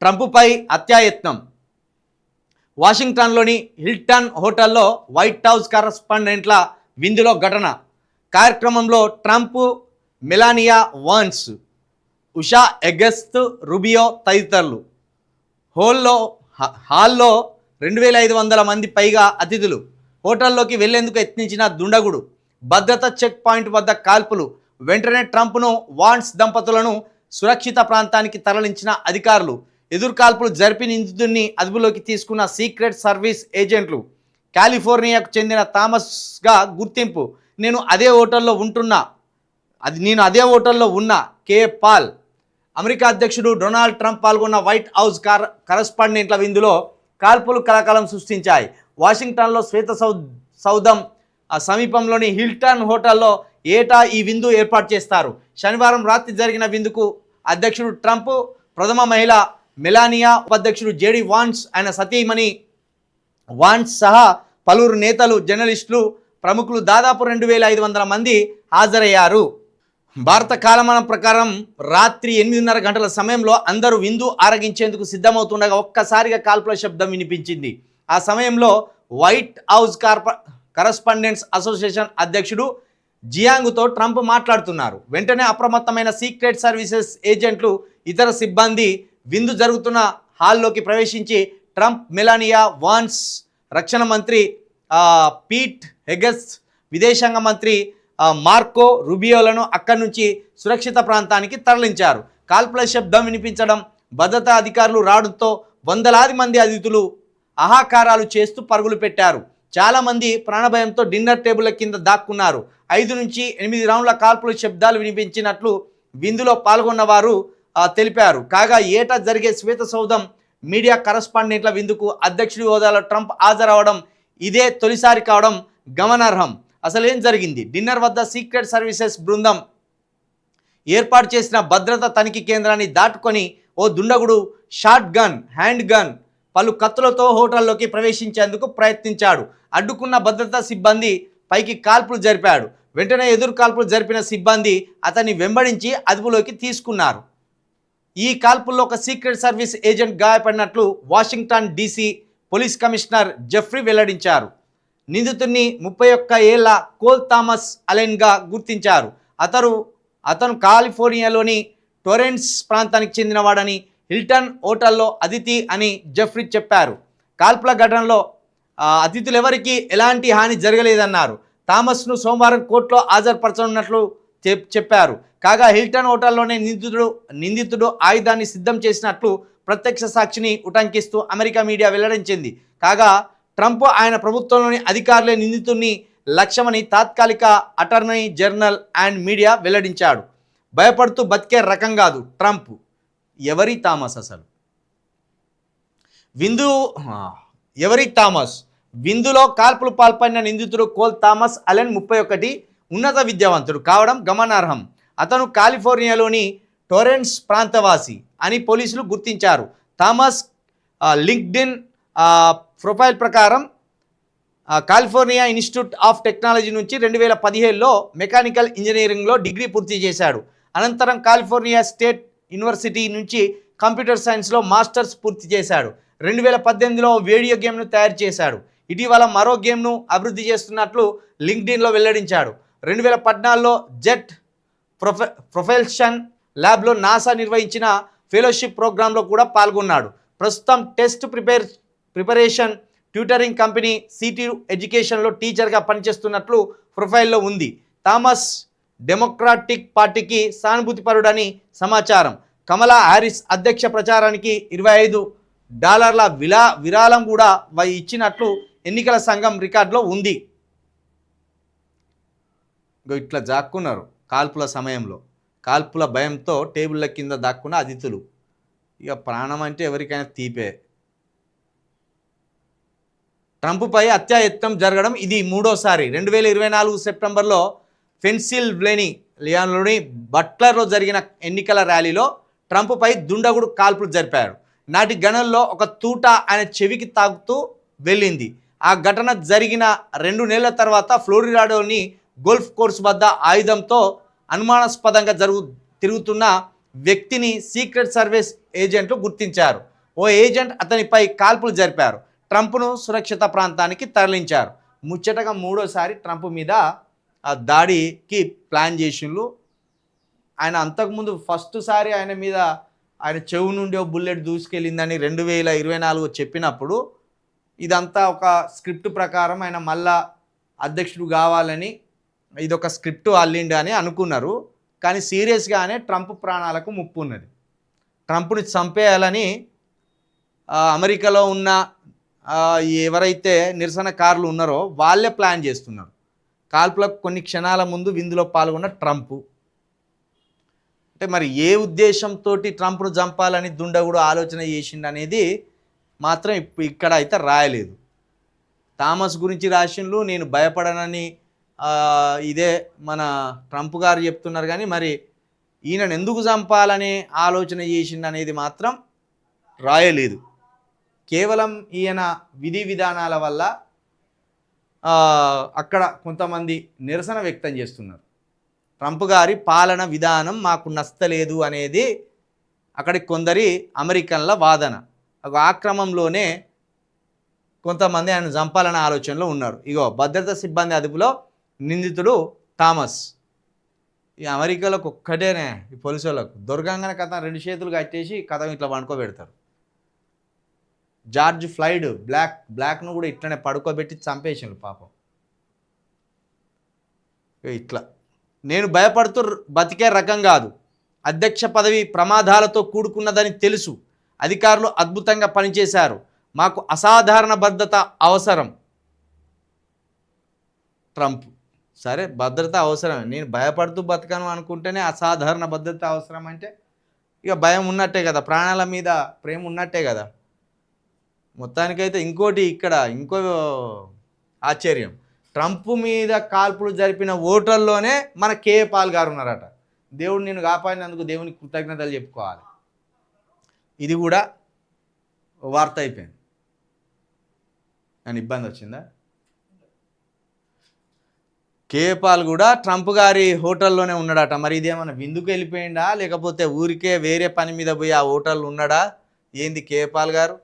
ట్రంప్పై హత్యాయత్నం. వాషింగ్టన్లోని హిల్టన్ హోటల్లో వైట్ హౌస్ కరస్పాండెంట్ల విందులో ఘటన. కార్యక్రమంలో Trump, Melania Vance, Usha Hegseth Rubio తదితరులు. హాల్లో 2500 మంది పైగా అతిథులు. హోటల్లోకి వెళ్లేందుకు యత్నించిన దుండగుడు. భద్రతా చెక్ పాయింట్ వద్ద కాల్పులు. వెంటనే ట్రంప్ను, వాన్స్ దంపతులను సురక్షిత ప్రాంతానికి తరలించిన అధికారులు. ఎదురుకాల్పులు జరిపి నిందితుడిని అదుపులోకి తీసుకున్న సీక్రెట్ సర్వీస్ ఏజెంట్లు. కాలిఫోర్నియాకు చెందిన థామస్గా గుర్తింపు. నేను అదే హోటల్లో ఉన్న కే పాల్. అమెరికా అధ్యక్షుడు డొనాల్డ్ ట్రంప్ పాల్గొన్న వైట్ హౌస్ కరస్పాండెంట్ల విందులో కాల్పులు కలకలం సృష్టించాయి. వాషింగ్టన్లో శ్వేత సౌధం సమీపంలోని హిల్టన్ హోటల్లో ఏటా ఈ విందు ఏర్పాటు చేస్తారు. శనివారం రాత్రి జరిగిన విందుకు అధ్యక్షుడు ట్రంప్, ప్రథమ మహిళ మెలానియా, ఉపాధ్యక్షుడు జేడీ వాన్స్, ఆయన సతీమణి వాన్స్ సహా పలువురు నేతలు, జర్నలిస్టులు, ప్రముఖులు దాదాపు 2500 మంది హాజరయ్యారు. భారత కాలమానం ప్రకారం రాత్రి 8:30 గంటల సమయంలో అందరూ విందు ఆరగించేందుకు సిద్ధమవుతుండగా ఒక్కసారిగా కాల్పుల శబ్దం వినిపించింది. ఆ సమయంలో వైట్ హౌస్ కరస్పాండెంట్స్ అసోసియేషన్ అధ్యక్షుడు జియాంగ్తో ట్రంప్ మాట్లాడుతున్నారు. వెంటనే అప్రమత్తమైన సీక్రెట్ సర్వీసెస్ ఏజెంట్లు, ఇతర సిబ్బంది విందు జరుగుతున్న హాల్లోకి ప్రవేశించి ట్రంప్, మెలానియా వాన్స్, రక్షణ మంత్రి పీట్ హెగెస్, విదేశాంగ మంత్రి మార్కో రూబియోలను అక్కడి నుంచి సురక్షిత ప్రాంతానికి తరలించారు. కాల్పుల శబ్దం వినిపించడం, భద్రతా అధికారులు రావడంతో వందలాది మంది అతిథులు ఆహాకారాలు చేస్తూ పరుగులు పెట్టారు. చాలామంది ప్రాణభయంతో డిన్నర్ టేబుల్ కింద దాక్కున్నారు. 5 నుంచి 8 రౌండ్ల కాల్పుల శబ్దాలు వినిపించినట్లు విందులో పాల్గొన్న వారు తెలిపారు. కాగా ఏటా జరిగే శ్వేత సౌధం మీడియా కరస్పాండెంట్ల విందుకు అధ్యక్షుడి హోదాలో ట్రంప్ హాజరవడం ఇదే తొలిసారి కావడం గమనార్హం. అసలు ఏం జరిగింది? డిన్నర్ వద్ద సీక్రెట్ సర్వీసెస్ బృందం ఏర్పాటు చేసిన భద్రతా తనిఖీ కేంద్రాన్ని దాటుకొని ఓ దుండగుడు షాట్ గన్, హ్యాండ్ గన్, పలు కత్తులతో హోటల్లోకి ప్రవేశించేందుకు ప్రయత్నించాడు. అడ్డుకున్న భద్రతా సిబ్బంది పైకి కాల్పులు జరిపాడు. వెంటనే ఎదురు కాల్పులు జరిపిన సిబ్బంది అతన్ని వెంబడించి అదుపులోకి తీసుకున్నారు. ఈ కాల్పుల్లో ఒక సీక్రెట్ సర్వీస్ ఏజెంట్ గాయపడినట్లు Washington DC police commissioner Jeffrey వెల్లడించారు. నిందితుడిని 31 ఏళ్ల కోల్ థామస్ అలెన్గా గుర్తించారు. అతను కాలిఫోర్నియాలోని టొరెన్స్ ప్రాంతానికి చెందినవాడని, హిల్టన్ హోటల్లో అతిథి అని జెఫ్రీ చెప్పారు. కాల్పుల ఘటనలో అతిథులెవరికీ ఎలాంటి హాని జరగలేదన్నారు. థామస్ను సోమవారం కోర్టులో హాజరుపరచనున్నట్లు చెప్పారు. కాగా హిల్టన్ హోటల్లోనే నిందితుడు ఆయుధాన్ని సిద్ధం చేసినట్లు ప్రత్యక్ష సాక్షిని ఉటంకిస్తూ అమెరికా మీడియా వెల్లడించింది. కాగా ట్రంప్, ఆయన ప్రభుత్వంలోని అధికారులే నిందితుడిని లక్ష్యమని తాత్కాలిక అటార్నీ జనరల్ అండ్ మీడియా వెల్లడించాడు. భయపడుతూ బతికే రకం కాదు ట్రంప్. ఎవరి థామస్ అసలు? విందులో కాల్పులు పాల్పడిన నిందితుడు కోల్ థామస్ అలెన్ 31, ఉన్నత విద్యావంతుడు కావడం గమనార్హం. అతను కాలిఫోర్నియాలోని టొరెన్స్ ప్రాంతవాసి అని పోలీసులు గుర్తించారు. థామస్ లింక్డ్ఇన్ ప్రొఫైల్ ప్రకారం కాలిఫోర్నియా ఇన్స్టిట్యూట్ ఆఫ్ టెక్నాలజీ నుంచి 2017లో మెకానికల్ ఇంజనీరింగ్లో డిగ్రీ పూర్తి చేశాడు. అనంతరం కాలిఫోర్నియా స్టేట్ యూనివర్సిటీ నుంచి కంప్యూటర్ సైన్స్లో మాస్టర్స్ పూర్తి చేశాడు. 2018లో వీడియో గేమ్ను తయారు చేశాడు. ఇటీవల మరో గేమ్ను అభివృద్ధి చేస్తున్నట్లు లింక్డ్ఇన్లో వెల్లడించాడు. 2014లో జెట్ ప్రొపల్షన్ ల్యాబ్లో నాసా నిర్వహించిన ఫెలోషిప్ ప్రోగ్రాంలో కూడా పాల్గొన్నాడు. ప్రస్తుతం test preparation tutoring company city ఎడ్యుకేషన్లో టీచర్గా పనిచేస్తున్నట్లు ప్రొఫైల్లో ఉంది. థామస్ డెమోక్రాటిక్ పార్టీకి సానుభూతిపరుడని సమాచారం. కమలా హ్యారిస్ అధ్యక్ష ప్రచారానికి $25 విరాళం కూడా ఇచ్చినట్లు ఎన్నికల సంఘం రికార్డులో ఉంది. ఇట్లా దాక్కున్నారు కాల్పుల సమయంలో. కాల్పుల భయంతో టేబుల్ల కింద దాక్కున్న అతిథులు. ఇక ప్రాణం అంటే ఎవరికైనా తీపే. ట్రంప్పై హత్యాయత్నం జరగడం ఇది మూడోసారి. 2024 సెప్టెంబర్లో పెన్సిల్వేనియాలోని బట్లర్లో జరిగిన ఎన్నికల ర్యాలీలో ట్రంప్పై దుండగుడు కాల్పులు జరిపాడు. నాటి గణంలో ఒక తూట ఆయన చెవికి తాకుతూ వెళ్ళింది. ఆ ఘటన జరిగిన 2 నెలల తర్వాత ఫ్లోరిడాలోని గోల్ఫ్ కోర్స్ వద్ద ఆయుధంతో అనుమానాస్పదంగా తిరుగుతున్న వ్యక్తిని సీక్రెట్ సర్వీస్ ఏజెంట్లు గుర్తించారు. ఓ ఏజెంట్ అతనిపై కాల్పులు జరిపారు. ట్రంప్ను సురక్షిత ప్రాంతానికి తరలించారు. ముచ్చటగా మూడోసారి ట్రంప్ మీద ఆ దాడికి ప్లాన్ చేసిండ్రు. ఆయన అంతకుముందు ఫస్ట్ సారి ఆయన మీద ఆయన చెవు నుండి ఓ బుల్లెట్ దూసుకెళ్ళిందని 2024 చెప్పినప్పుడు ఇదంతా ఒక స్క్రిప్ట్ ప్రకారం ఆయన మళ్ళా అధ్యక్షుడు కావాలని ఇదొక స్క్రిప్ట్ అల్లిండి అని అనుకున్నారు. కానీ సీరియస్గానే ట్రంప్ ప్రాణాలకు ముప్పు ఉన్నది. ట్రంప్ని చంపేయాలని అమెరికాలో ఉన్న ఎవరైతే నిరసనకారులు ఉన్నారో వాళ్ళే ప్లాన్ చేస్తున్నారు. కాల్పులకు కొన్ని క్షణాల ముందు విందులో పాల్గొన్న ట్రంప్ అంటే మరి ఏ ఉద్దేశంతో ట్రంప్ను చంపాలని దుండగుడు ఆలోచన చేసిండు అనేది మాత్రం ఇక్కడ అయితే రాయలేదు. థామస్ గురించి రాసిండ్రు, నేను భయపడనని ఇదే మన ట్రంప్ గారు చెప్తున్నారు. కానీ మరి ఈయనను ఎందుకు చంపాలని ఆలోచన చేసిండు అనేది మాత్రం రాయలేదు. కేవలం ఈయన విధి విధానాల వల్ల అక్కడ కొంతమంది నిరసన వ్యక్తం చేస్తున్నారు. ట్రంప్ గారి పాలన విధానం మాకు నచ్చలేదు అనేది అక్కడి కొందరి అమెరికన్ల వాదన. ఆ క్రమంలోనే కొంతమంది ఆయన చంపాలనే ఆలోచనలో ఉన్నారు. ఇగో భద్రతా సిబ్బంది అదుపులో నిందితుడు థామస్. ఈ అమెరికాలోకి ఒక్కటేనే ఈ పోలీసు వాళ్ళకు దొరకంగానే కథ 2 చేతులు కట్టేసి కథ ఇట్లా పండుకోబెడతారు. జార్జ్ ఫ్లాయిడ్ బ్లాక్ను కూడా ఇట్లనే పడుకోబెట్టి చంపేసిండు పాపం. ఇట్లా నేను భయపడుతూ బతికే రకం కాదు. అధ్యక్ష పదవి ప్రమాదాలతో కూడుకున్నదని తెలుసు. అధికారులు అద్భుతంగా పనిచేశారు. మాకు అసాధారణ భద్రత అవసరం. ట్రంప్ సరే భద్రత అవసరం, నేను భయపడుతూ బతకను అనుకుంటేనే అసాధారణ భద్రత అవసరం అంటే ఇక భయం ఉన్నట్టే కదా, ప్రాణాల మీద ప్రేమ ఉన్నట్టే కదా. మొత్తానికైతే ఇంకోటి ఇక్కడ ఇంకో ఆశ్చర్యం, ట్రంప్ మీద కాల్పులు జరిపిన ఓటర్లోనే మన కేఏ పాల్ గారు ఉన్నారట. దేవుడు నేను కాపాడినందుకు దేవునికి కృతజ్ఞతలు చెప్పుకోవాలి. ఇది కూడా వార్త అయిపోయింది. అని ఇబ్బంది వచ్చిందా? కేఏ పాల్ కూడా ట్రంప్ గారి హోటల్లోనే ఉన్నాడట. మరి ఇదేమన్నా విందుకు వెళ్ళిపోయిందా లేకపోతే ఊరికే వేరే పని మీద పోయి ఆ హోటల్లో ఉన్నాడా ఏంది కేఏ పాల్ గారు?